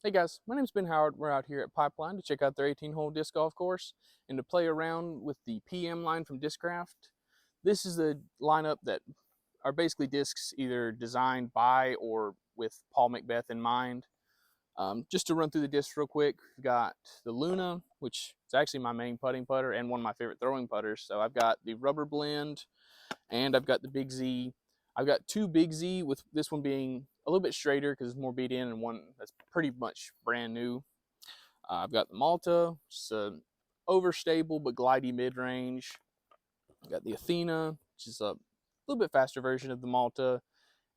Hey guys, my name's Ben Howard. We're out here at Pipeline to check out their 18-hole disc golf course and to play around with the PM line from Discraft. This is a lineup that are basically discs either designed by or with Paul Mcbeth in mind. Just to run through the discs real quick, we've got the Luna, which is actually my main putting putter and one of my favorite throwing putters. So I've got the Rubber Blend and I've got the Big Z. I've got two Big Z, with this one being a little bit straighter because it's more beat in, and one that's pretty much brand new. I've got the Malta, which is a overstable but glidey mid range. I've got the Athena, which is a little bit faster version of the Malta,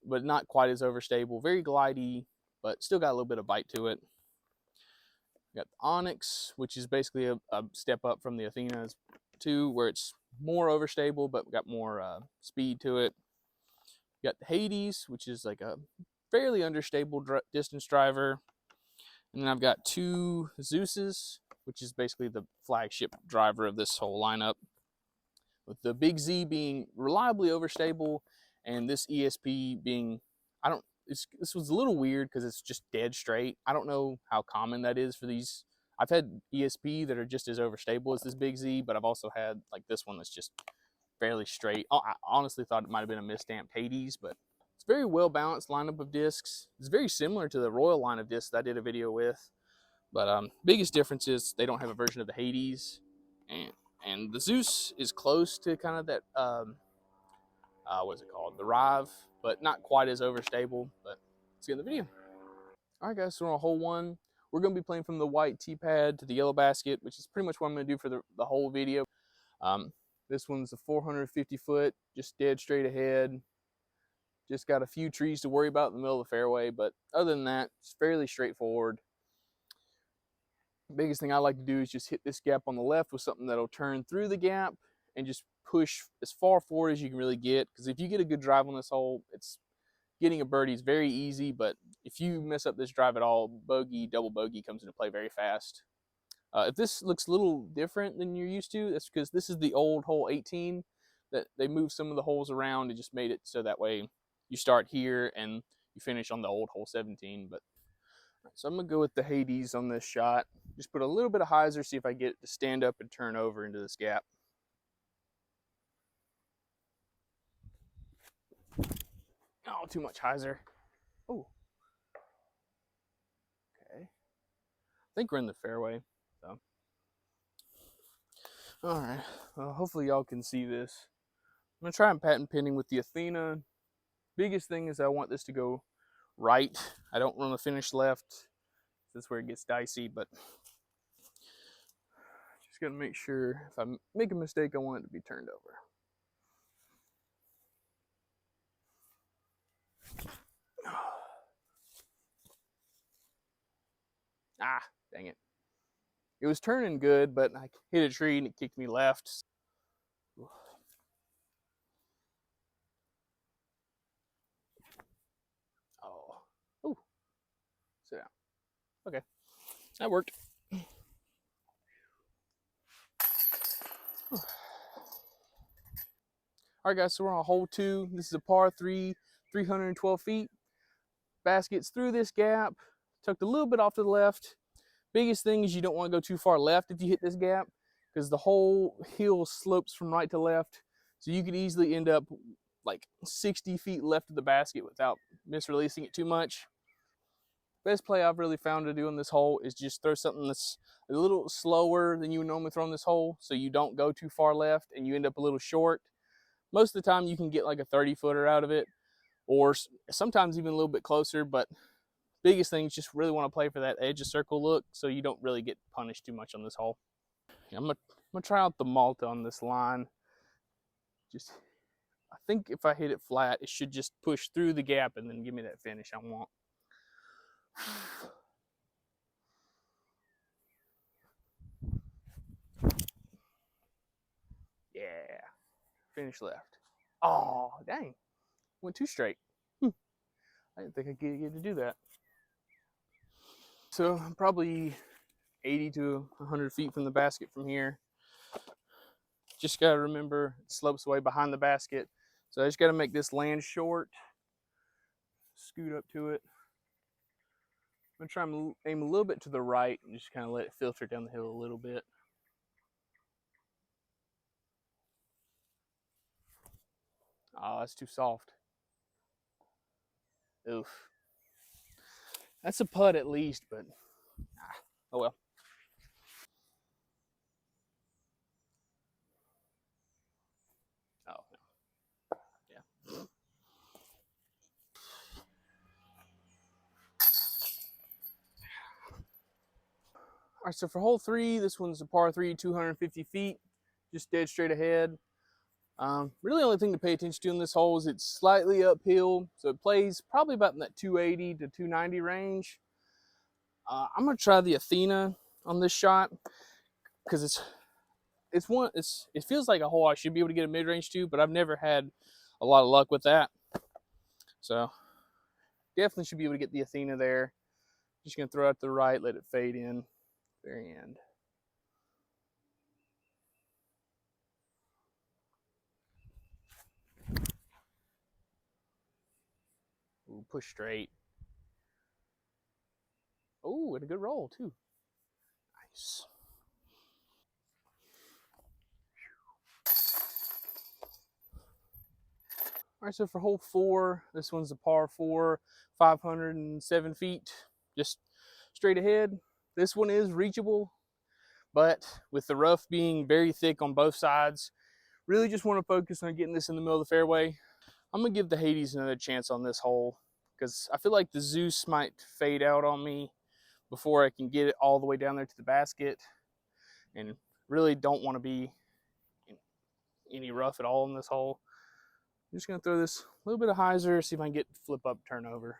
but not quite as overstable. Very glidey, but still got a little bit of bite to it. Got the Onyx, which is basically a step up from the Athena's too, where it's more overstable but got more speed to it. You got the Hades, which is like a fairly understable distance driver. And then I've got two Zeuses, which is basically the flagship driver of this whole lineup. With the Big Z being reliably overstable, and this ESP being, I don't, this was a little weird because it's just dead straight. I don't know how common that is for these. I've had ESP that are just as overstable as this Big Z, but I've also had like this one that's just fairly straight. I honestly thought it might have been a misstamped Hades, but it's a very well balanced lineup of discs. It's very similar to the Royal line of discs that I did a video with, but biggest difference is they don't have a version of the Hades, and the Zeus is close to kind of that what's it called, the Rive, but not quite as overstable. But let's get in the video. All right, guys, so we're on hole one. We're going to be playing from the white tee pad to the yellow basket, which is pretty much what I'm going to do for the whole video. This one's a 450 foot, just dead straight ahead. Just got a few trees to worry about in the middle of the fairway, but other than that, it's fairly straightforward. The biggest thing I like to do is just hit this gap on the left with something that'll turn through the gap and just push as far forward as you can really get. Because if you get a good drive on this hole, it's getting a birdie is very easy, but if you mess up this drive at all, bogey, double bogey comes into play very fast. If this looks a little different than you're used to, that's because this is the old hole 18 that they moved some of the holes around and just made it so that way you start here and you finish on the old hole 17. But so I'm gonna go with the Hades on this shot. Just put a little bit of hyzer, see if I get it to stand up and turn over into this gap. Oh, too much hyzer. Oh, okay. I think we're in the fairway. So, all right. Well, hopefully y'all can see this. I'm gonna try and patent pinning with the Athena. Biggest thing is I want this to go right. I don't want to finish left. That's where it gets dicey, but just gotta make sure if I make a mistake, I want it to be turned over. Ah, dang it. It was turning good, but I hit a tree and it kicked me left. Oh, ooh, sit down. Okay, that worked. All right, guys, so we're on hole two. This is a par three, 312 feet. Basket's through this gap, tucked a little bit off to the left. Biggest thing is you don't want to go too far left if you hit this gap, because the whole hill slopes from right to left. So you could easily end up like 60 feet left of the basket without misreleasing it too much. Best play I've really found to do in this hole is just throw something that's a little slower than you would normally throw in this hole, so you don't go too far left and you end up a little short. Most of the time you can get like a 30 footer out of it, or sometimes even a little bit closer, but biggest thing is just really want to play for that edge of circle look so you don't really get punished too much on this hole. I'm gonna try out the Malta on this line. Just, I think if I hit it flat, it should just push through the gap and then give me that finish I want. Yeah, finish left. Oh, dang, went too straight. I didn't think I could get to do that. So I'm probably 80 to 100 feet from the basket from here. Just gotta remember it slopes away behind the basket. So I just gotta make this land short, scoot up to it. I'm gonna try and aim a little bit to the right and just kind of let it filter down the hill a little bit. Oh, that's too soft. Oof. That's a putt at least, but oh well. Oh no. Yeah. All right, so for hole 3, this one's a par 3, 250 feet, just dead straight ahead. Really, the only thing to pay attention to in this hole is it's slightly uphill, so it plays probably about in that 280 to 290 range. I'm gonna try the Athena on this shot because it feels like a hole I should be able to get a mid range to, but I've never had a lot of luck with that. So definitely should be able to get the Athena there. Just gonna throw it to the right, let it fade in, very end. Ooh, push straight. Oh, and a good roll too. Nice. All right, so for hole 4, this one's a par 4, 507 feet, just straight ahead. This one is reachable, but with the rough being very thick on both sides, really just want to focus on getting this in the middle of the fairway. I'm gonna give the Hades another chance on this hole because I feel like the Zeus might fade out on me before I can get it all the way down there to the basket, and really don't want to be in any rough at all in this hole. I'm just gonna throw this a little bit of hyzer, see if I can get flip up turnover.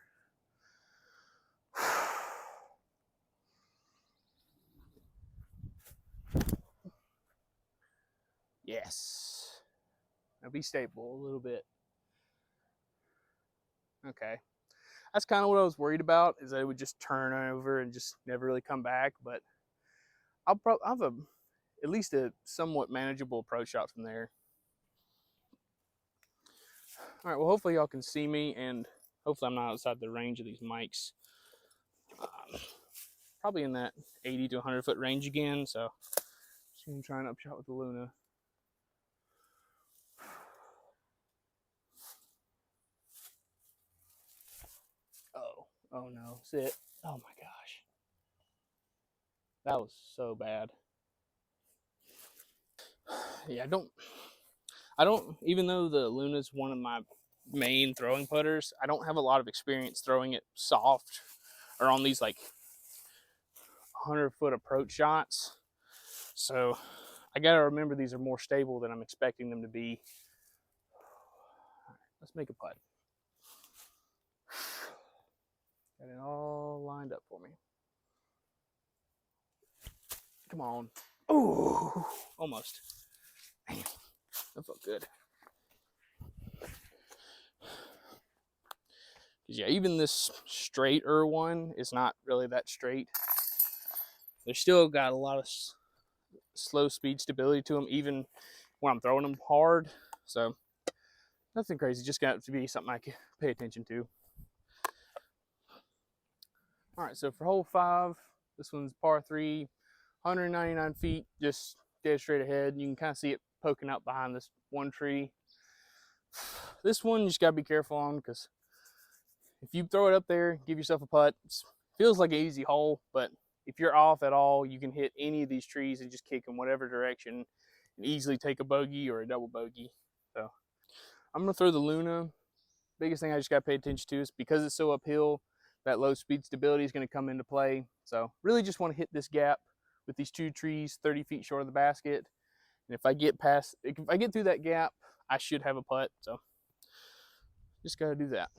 Yes. Now be stable a little bit. Okay. That's kind of what I was worried about, is that it would just turn over and just never really come back. But I'll have at least a somewhat manageable approach shot from there. All right. Well, hopefully y'all can see me, and hopefully I'm not outside the range of these mics. Probably in that 80 to 100 foot range again. So just gonna try an upshot with the Luna. Oh no, sit. Oh my gosh. That was so bad. Yeah, I don't even though the Luna's one of my main throwing putters, I don't have a lot of experience throwing it soft or on these like 100-foot approach shots. So I got to remember these are more stable than I'm expecting them to be. Let's make a putt. Got it all lined up for me. Come on. Oh, almost. Damn, that felt good. Yeah, even this straighter one is not really that straight. They're still got a lot of slow speed stability to them, even when I'm throwing them hard. So nothing crazy, just got to be something I can pay attention to. All right, so for hole 5, this one's par 3, 199 feet, just dead straight ahead. You can kind of see it poking out behind this one tree. This one you just gotta be careful on, because if you throw it up there, give yourself a putt. It feels like an easy hole, but if you're off at all, you can hit any of these trees and just kick in whatever direction and easily take a bogey or a double bogey. So I'm gonna throw the Luna. Biggest thing I just gotta pay attention to is because it's so uphill, that low speed stability is gonna come into play. So really just want to hit this gap with these 2 trees 30 feet short of the basket. And if I get through that gap, I should have a putt. So just gotta do that.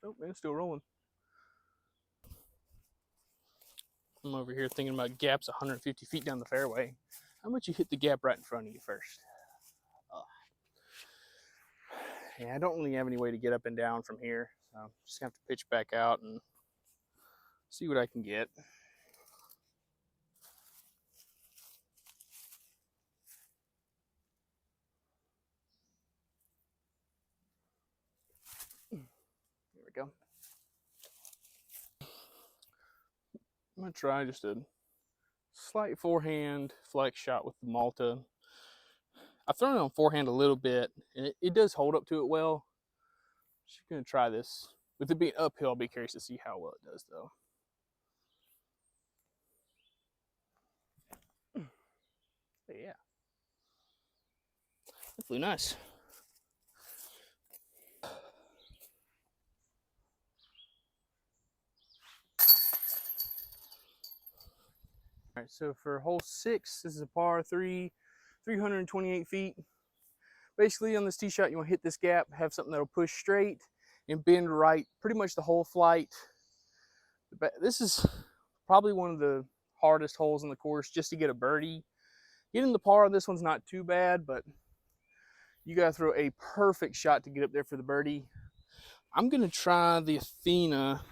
Oh, man, it's still rolling. I'm over here thinking about gaps 150 feet down the fairway. How about you hit the gap right in front of you first? Oh. Yeah, I don't really have any way to get up and down from here. So I'm just gonna have to pitch back out and see what I can get. go. I'm gonna try just a slight forehand flex shot with the Malta. I've thrown it on forehand a little bit, and it does hold up to it well. Just gonna try this. With it being uphill, I'll be curious to see how well it does, though. But yeah, that flew nice. All right, so for hole 6, this is a par 3, 328 feet. Basically, on this tee shot, you want to hit this gap, have something that'll push straight and bend right pretty much the whole flight. This is probably one of the hardest holes in the course just to get a birdie. Getting the par on this one's not too bad, but you got to throw a perfect shot to get up there for the birdie. I'm going to try the Athena.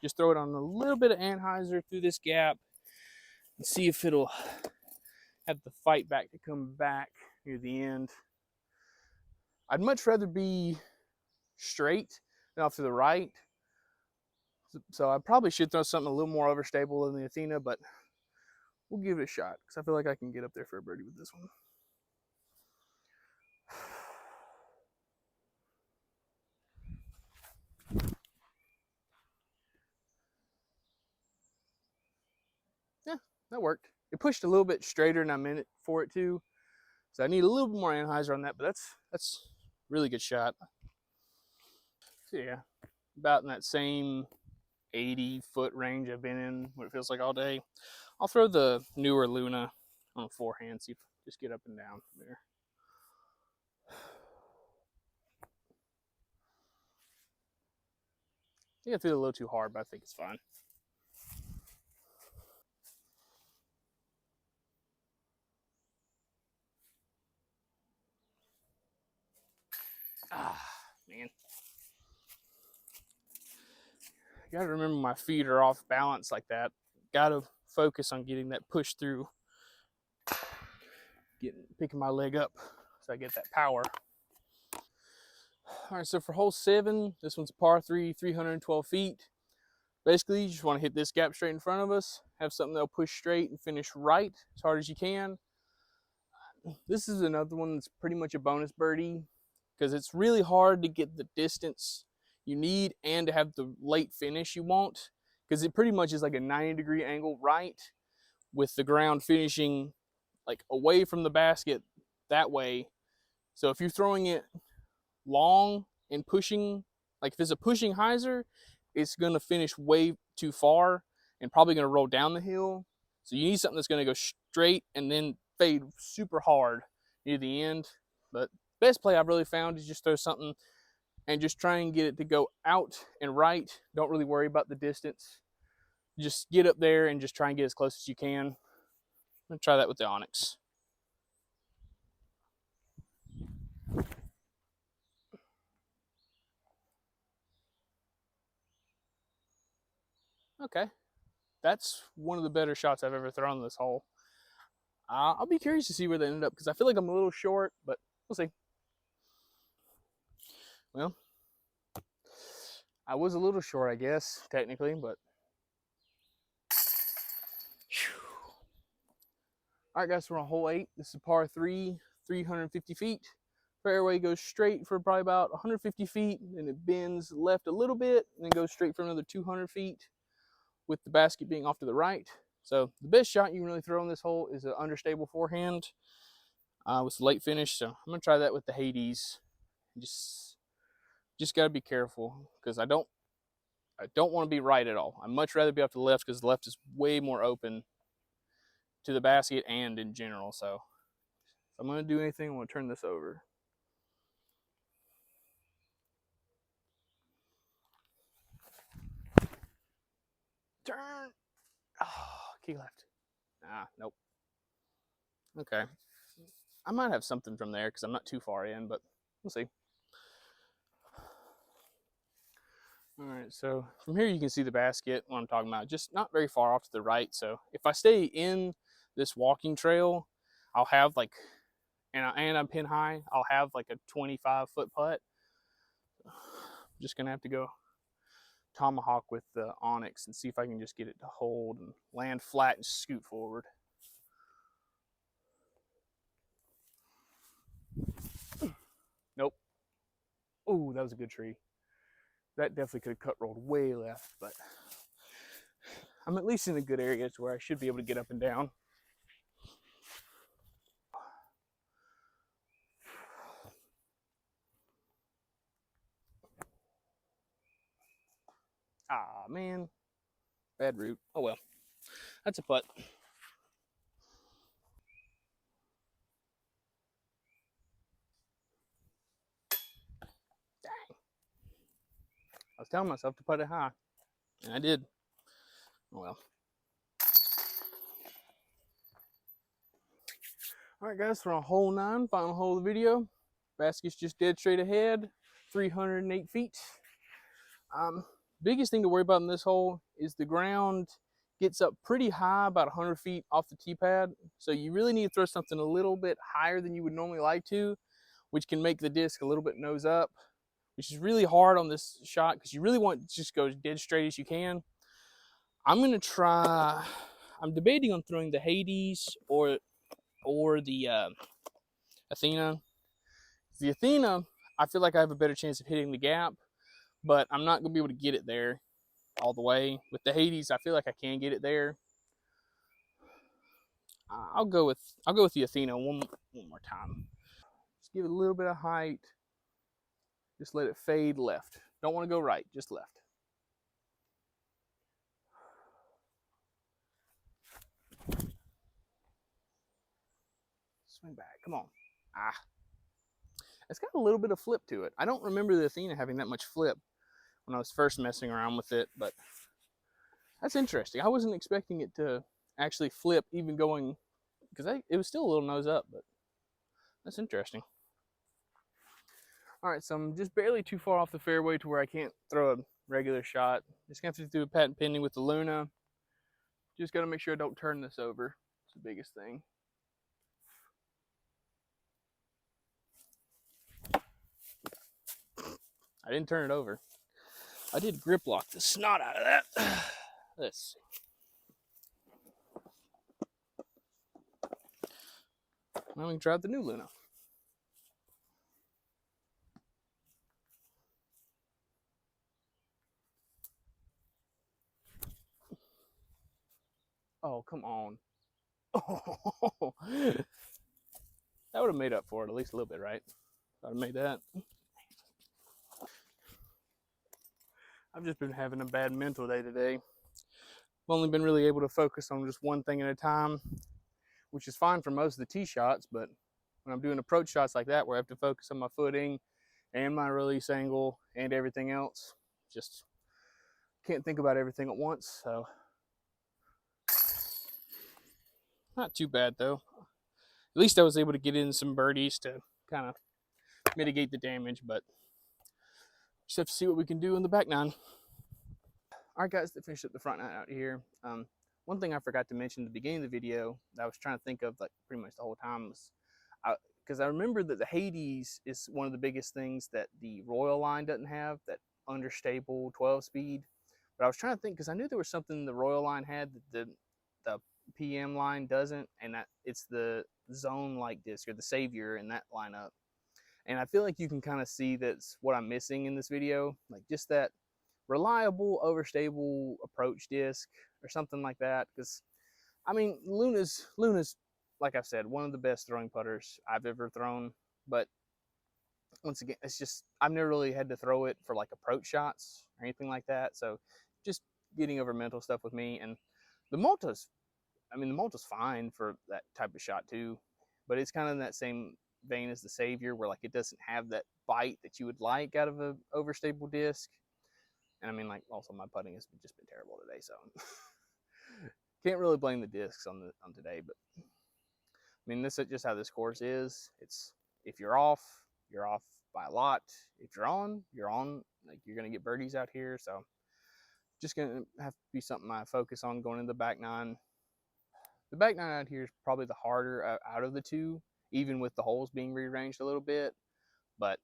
Just throw it on a little bit of anhyzer through this gap and see if it'll have the fight back to come back near the end. I'd much rather be straight than off to the right. So I probably should throw something a little more overstable than the Athena, but we'll give it a shot because I feel like I can get up there for a birdie with this one. Yeah, that worked. It pushed a little bit straighter than I meant it for it to. So I need a little bit more anhyzer on that, but that's a really good shot. So yeah, about in that same 80-foot range I've been in, what it feels like all day. I'll throw the newer Luna on forehand, see if just get up and down from there. I think I threw it a little too hard, but I think it's fine. Ah, man. You gotta remember my feet are off balance like that. Gotta focus on getting that push through, picking my leg up so I get that power. All right, so for hole 7, this one's par 3, 312 feet. Basically, you just want to hit this gap straight in front of us, have something that'll push straight and finish right as hard as you can. This is another one that's pretty much a bonus birdie because it's really hard to get the distance you need and to have the late finish you want, because it pretty much is like a 90-degree angle right with the ground finishing like away from the basket that way. So if you're throwing it long and pushing, like if it's a pushing hyzer, it's going to finish way too far and probably going to roll down the hill. So you need something that's going to go straight and then fade super hard near the end. But best play I've really found is just throw something and just try and get it to go out and right. Don't really worry about the distance. Just get up there and just try and get as close as you can. I'm going to try that with the Onyx. Okay. That's one of the better shots I've ever thrown this hole. I'll be curious to see where they ended up because I feel like I'm a little short, but we'll see. Well, I was a little short, I guess, technically, but. All right, guys, we're on hole 8. This is par 3, 350 feet. Fairway goes straight for probably about 150 feet, and it bends left a little bit, and then goes straight for another 200 feet, with the basket being off to the right. So the best shot you can really throw in this hole is an understable forehand with the late finish. So I'm gonna try that with the Hades. Just gotta be careful because I don't want to be right at all. I'd much rather be off to the left because the left is way more open to the basket and in general. So if I'm gonna do anything, I want to turn this over. Turn. Oh, key left. Nope. Okay. I might have something from there because I'm not too far in, but we'll see. All right, so from here you can see the basket, what I'm talking about, just not very far off to the right. So if I stay in this walking trail, I'll have like, and I'm pin high, I'll have like a 25-foot putt. I'm just gonna have to go tomahawk with the onyx and see if I can just get it to hold and land flat and scoot forward. Nope. Oh, that was a good tree. That definitely could have cut rolled way left, but I'm at least in a good area to where I should be able to get up and down. Ah, man. Bad route. Oh well. That's a putt. Dang. I was telling myself to putt it high, and I did. Oh well. Alright guys, we're on hole 9, final hole of the video. Basket's just dead straight ahead, 308 feet. Biggest thing to worry about in this hole is the ground gets up pretty high, about 100 feet off the tee pad. So you really need to throw something a little bit higher than you would normally like to, which can make the disc a little bit nose up, which is really hard on this shot because you really want it to just go as dead straight as you can. I'm going to try, I'm debating on throwing the Hades or the Athena. The Athena, I feel like I have a better chance of hitting the gap, but I'm not going to be able to get it there all the way. With the Hades, I feel like I can get it there. I'll go with the Athena one more time. Just give it a little bit of height. Just let it fade left. Don't want to go right, just left. Swing back, come on. Ah. It's got a little bit of flip to it. I don't remember the Athena having that much flip when I was first messing around with it, but that's interesting. I wasn't expecting it to actually flip even going, because it was still a little nose up, but that's interesting. All right, so I'm just barely too far off the fairway to where I can't throw a regular shot. Just gonna have to do a patent pending with the Luna. Just gotta make sure I don't turn this over. It's the biggest thing. I didn't turn it over. I did grip lock the snot out of that. Let's see. Now we can try out the new Luna. Oh, come on. Oh, that would have made up for it at least a little bit, right? I'd have made that. I've just been having a bad mental day today. I've only been really able to focus on just one thing at a time, which is fine for most of the tee shots, but when I'm doing approach shots like that where I have to focus on my footing and my release angle and everything else, just can't think about everything at once. So not too bad though. At least I was able to get in some birdies to kind of mitigate the damage, but just have to see what we can do in the back nine. All right, guys, to finish up the front nine out here. One thing I forgot to mention at the beginning of the video that I was trying to think of like pretty much the whole time was, because I remember that the Hades is one of the biggest things that the Royal line doesn't have, that understable 12 speed. But I was trying to think because I knew there was something the Royal line had that the PM line doesn't, and that it's the zone like disc or the Savior in that lineup. And I feel like you can kind of see that's what I'm missing in this video, like just that reliable overstable approach disc or something like that. Because I mean, Luna's like I've said, one of the best throwing putters I've ever thrown. But once again, it's just I've never really had to throw it for like approach shots or anything like that. So just getting over mental stuff with me. And the Malta's, I mean, the Malta's fine for that type of shot too, but it's kind of in that same vein as the Savior, where like it doesn't have that bite that you would like out of a overstable disc. And I mean, like, also my putting has just been terrible today, so can't really blame the discs on today. But I mean, this is just how this course is. It's if you're off by a lot. If you're on, you're on. Like you're gonna get birdies out here. So just gonna have to be something I focus on going into the back nine. The back nine out here is probably the harder out of the two, even with the holes being rearranged a little bit. But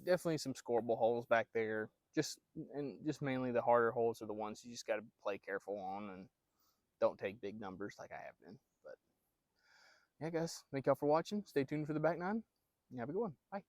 definitely some scoreable holes back there. Just mainly the harder holes are the ones you just got to play careful on and don't take big numbers like I have been. But yeah, guys, thank y'all for watching. Stay tuned for the back nine. Have a good one. Bye.